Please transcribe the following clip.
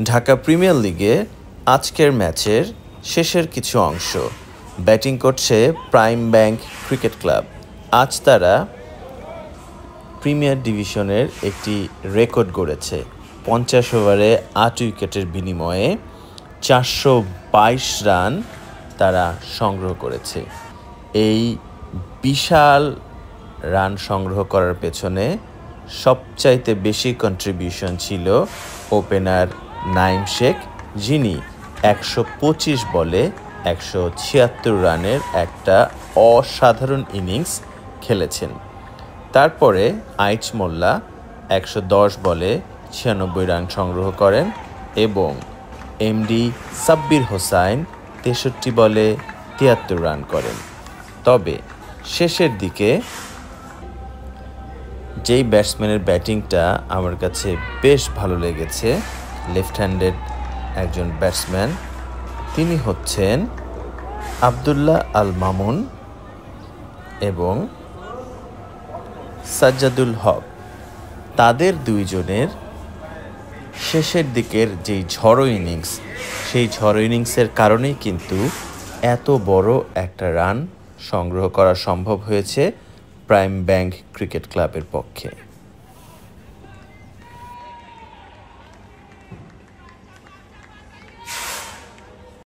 Dhaka premier লিগে আজকের ম্যাচের শেষের কিছু অংশ। ব্যাটিং করছে প্রাইম ব্যাংক ক্রিকেট ক্লাব। আজ তারা প্রিমিয়ার ডিভিশনের একটি রেকর্ড গড়েছে। 50 ওভারে 8 উইকেটের বিনিময়ে 422 রান তারা সংগ্রহ করেছে। এই বিশাল রান সংগ্রহ করার পেছনে সবচাইতে বেশি কন্ট্রিবিউশন ছিল ওপেনার নাঈম শেখ, যিনি 125 বলে 176 রানের একটা অসাধারণ ইনিংস খেলেছেন। তারপরে আইচ মোল্লা 110 বলে 96 রান সংগ্রহ করেন এবং এমডি সাব্বির হোসাইন 63 বলে 73 রান করেন। তবে শেষের দিকে যেই ব্যাটসম্যানের ব্যাটিংটা আমার কাছে বেশ ভালো লেগেছে, লেফট হ্যান্ডেড একজন ব্যাটসম্যান, তিনি হচ্ছেন আবদুল্লাহ আল মামুন এবং সাজ্জাদুল হক। তাদের দুইজনের শেষের দিকের যেই ঝড়ো ইনিংস, সেই ঝড়ো ইনিংসের কারণেই কিন্তু এত বড় একটা রান সংগ্রহ করা সম্ভব হয়েছে প্রাইম ব্যাংক ক্রিকেট ক্লাবের পক্ষে।